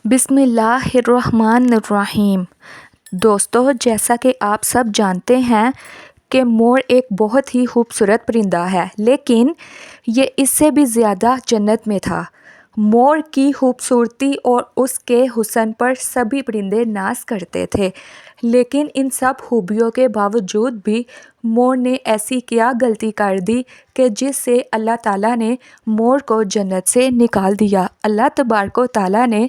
بسم اللہ الرحمن الرحیم۔ دوستو، جیسا کہ آپ سب جانتے ہیں کہ مور ایک بہت ہی خوبصورت پرندہ ہے، لیکن یہ اس سے بھی زیادہ جنت میں تھا۔ مور کی خوبصورتی اور اس کے حسن پر سبھی پرندے ناز کرتے تھے، لیکن ان سب خوبیوں کے باوجود بھی مور نے ایسی کیا غلطی کر دی کہ جس سے اللہ تعالیٰ نے مور کو جنت سے نکال دیا۔ اللہ تبارک و تعالیٰ نے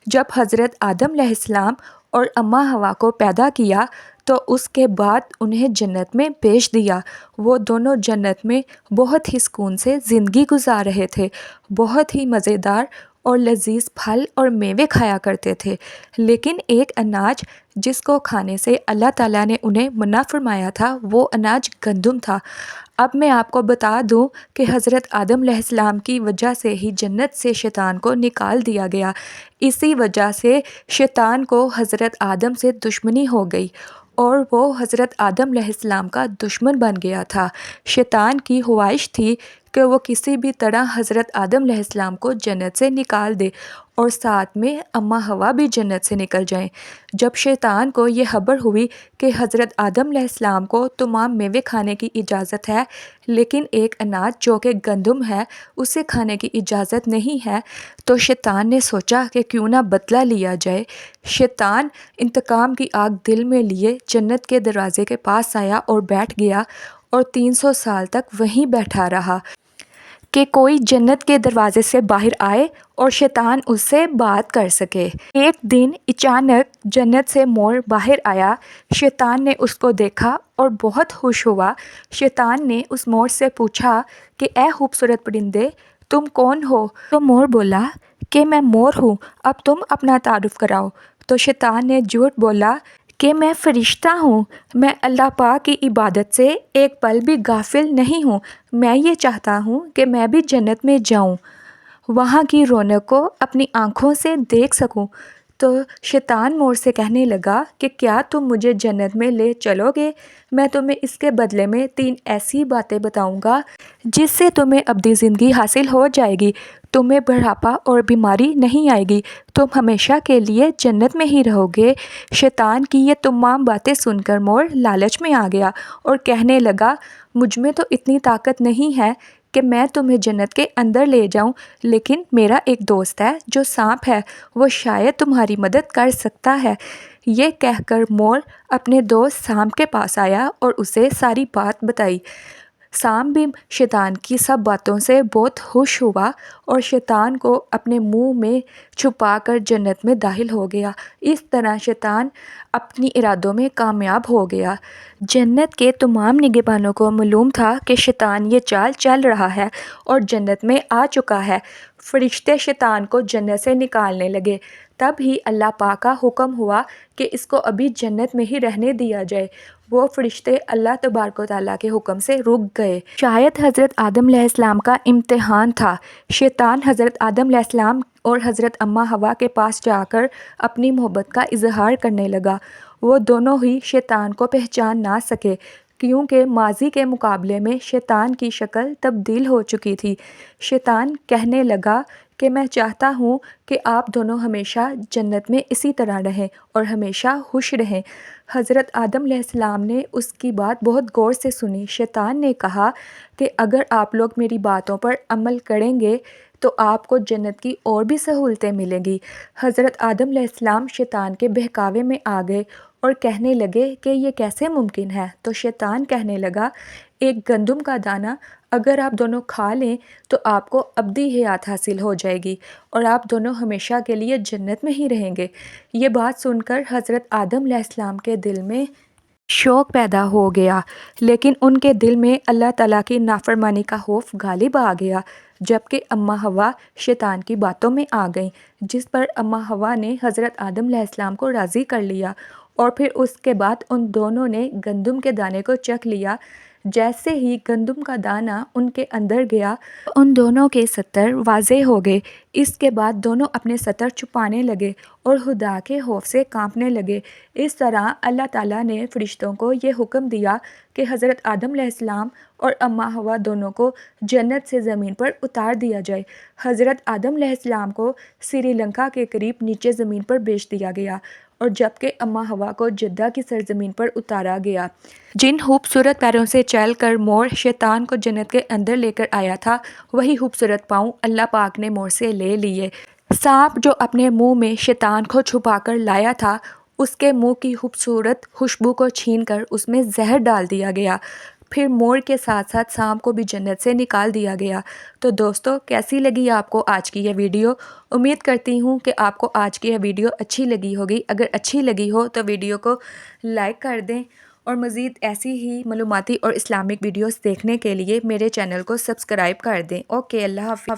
جب حضرت آدم علیہ السلام اور اماں حوا کو پیدا کیا تو اس کے بعد انہیں جنت میں بھیج دیا۔ وہ دونوں جنت میں بہت ہی سکون سے زندگی گزار رہے تھے، بہت ہی مزیدار اور لذیذ پھل اور میوے کھایا کرتے تھے، لیکن ایک اناج جس کو کھانے سے اللہ تعالیٰ نے انہیں منع فرمایا تھا، وہ اناج گندم تھا۔ اب میں آپ کو بتا دوں کہ حضرت آدم علیہ السلام کی وجہ سے ہی جنت سے شیطان کو نکال دیا گیا۔ اسی وجہ سے شیطان کو حضرت آدم سے دشمنی ہو گئی اور وہ حضرت آدم علیہ السلام کا دشمن بن گیا تھا۔ شیطان کی خواہش تھی کہ وہ کسی بھی طرح حضرت آدم علیہ السلام کو جنت سے نکال دے اور ساتھ میں اماں حوا بھی جنت سے نکل جائیں۔ جب شیطان کو یہ خبر ہوئی کہ حضرت آدم علیہ السلام کو تمام میوے کھانے کی اجازت ہے، لیکن ایک اناج جو کہ گندم ہے اسے کھانے کی اجازت نہیں ہے، تو شیطان نے سوچا کہ کیوں نہ بدلہ لیا جائے۔ شیطان انتقام کی آگ دل میں لیے جنت کے دروازے کے پاس آیا اور بیٹھ گیا اور 300 سال تک وہیں بیٹھا رہا کہ کوئی جنت کے دروازے سے باہر آئے اور شیطان اس سے بات کر سکے۔ ایک دن اچانک جنت سے مور باہر آیا۔ شیطان نے اس کو دیکھا اور بہت خوش ہوا۔ شیطان نے اس مور سے پوچھا کہ اے خوبصورت پرندے، تم کون ہو؟ تو مور بولا کہ میں مور ہوں، اب تم اپنا تعارف کراؤ۔ تو شیطان نے جھوٹ بولا کہ میں فرشتہ ہوں، میں اللہ پاک کی عبادت سے ایک پل بھی غافل نہیں ہوں، میں یہ چاہتا ہوں کہ میں بھی جنت میں جاؤں، وہاں کی رونق کو اپنی آنکھوں سے دیکھ سکوں۔ تو شیطان مور سے کہنے لگا کہ کیا تم مجھے جنت میں لے چلو گے؟ میں تمہیں اس کے بدلے میں 3 ایسی باتیں بتاؤں گا جس سے تمہیں ابدی زندگی حاصل ہو جائے گی، تمہیں بڑھاپا اور بیماری نہیں آئے گی، تم ہمیشہ کے لیے جنت میں ہی رہو گے۔ شیطان کی یہ تمام باتیں سن کر مور لالچ میں آ گیا اور کہنے لگا مجھ میں تو اتنی طاقت نہیں ہے کہ میں تمہیں جنت کے اندر لے جاؤں، لیکن میرا ایک دوست ہے جو سانپ ہے، وہ شاید تمہاری مدد کر سکتا ہے۔ یہ کہہ کر مور اپنے دوست سانپ کے پاس آیا اور اسے ساری بات بتائی۔ سانپ بھی شیطان کی سب باتوں سے بہت خوش ہوا اور شیطان کو اپنے منہ میں چھپا کر جنت میں داخل ہو گیا۔ اس طرح شیطان اپنی ارادوں میں کامیاب ہو گیا۔ جنت کے تمام نگہبانوں کو معلوم تھا کہ شیطان یہ چال چل رہا ہے اور جنت میں آ چکا ہے۔ فرشتے شیطان کو جنت سے نکالنے لگے۔ تب ہی اللہ پاک کا حکم ہوا کہ اس کو ابھی جنت میں ہی رہنے دیا جائے۔ وہ فرشتے اللہ تبارک و تعالیٰ کے حکم سے رک گئے۔ شاید حضرت آدم علیہ السلام کا امتحان تھا۔ شیطان حضرت آدم علیہ السلام اور حضرت اماں حوا کے پاس جا کر اپنی محبت کا اظہار کرنے لگا۔ وہ دونوں ہی شیطان کو پہچان نہ سکے، کیونکہ ماضی کے مقابلے میں شیطان کی شکل تبدیل ہو چکی تھی۔ شیطان کہنے لگا کہ میں چاہتا ہوں کہ آپ دونوں ہمیشہ جنت میں اسی طرح رہیں اور ہمیشہ خوش رہیں۔ حضرت آدم علیہ السلام نے اس کی بات بہت غور سے سنی۔ شیطان نے کہا کہ اگر آپ لوگ میری باتوں پر عمل کریں گے تو آپ کو جنت کی اور بھی سہولتیں ملیں گی۔ حضرت آدم علیہ السلام شیطان کے بہکاوے میں آ گئے اور کہنے لگے کہ یہ کیسے ممکن ہے؟ تو شیطان کہنے لگا ایک گندم کا دانہ اگر آپ دونوں کھا لیں تو آپ کو ابدی حیات حاصل ہو جائے گی اور آپ دونوں ہمیشہ کے لیے جنت میں ہی رہیں گے۔ یہ بات سن کر حضرت آدم علیہ السلام کے دل میں شوق پیدا ہو گیا، لیکن ان کے دل میں اللہ تعالیٰ کی نافرمانی کا خوف غالب آ گیا۔ جبکہ اماں حوا شیطان کی باتوں میں آ گئیں، جس پر اماں حوا نے حضرت آدم علیہ السلام کو راضی کر لیا اور پھر اس کے بعد ان دونوں نے گندم کے دانے کو چکھ لیا جیسے ہی گندم کا دانہ ان کے اندر گیا ان دونوں کے سطر واضح ہو گئے۔ اس کے بعد دونوں اپنے سطر چھپانے لگے اور خدا کے خوف سے کانپنے لگے۔ اس طرح اللہ تعالیٰ نے فرشتوں کو یہ حکم دیا کہ حضرت آدم علیہ السلام اور اماں حوا دونوں کو جنت سے زمین پر اتار دیا جائے۔ حضرت آدم علیہ السلام کو سری لنکا کے قریب نیچے زمین پر بیچ دیا گیا اور جبکہ اماں حوا کو جدہ کی سرزمین پر اتارا گیا۔ جن خوبصورت پیروں سے چل کر مور شیطان کو جنت کے اندر لے کر آیا تھا، وہی خوبصورت پاؤں اللہ پاک نے مور سے لے لیے۔ سانپ جو اپنے منہ میں شیطان کو چھپا کر لایا تھا، اس کے منہ کی خوبصورت خوشبو کو چھین کر اس میں زہر ڈال دیا گیا۔ پھر مور کے ساتھ ساتھ سانپ کو بھی جنت سے نکال دیا گیا۔ تو دوستو، کیسی لگی آپ کو آج کی یہ ویڈیو؟ امید کرتی ہوں کہ آپ کو آج کی یہ ویڈیو اچھی لگی ہوگی۔ اگر اچھی لگی ہو تو ویڈیو کو لائک کر دیں اور مزید ایسی ہی معلوماتی اور اسلامک ویڈیوز دیکھنے کے لیے میرے چینل کو سبسکرائب کر دیں۔ اوکے، اللہ حافظ۔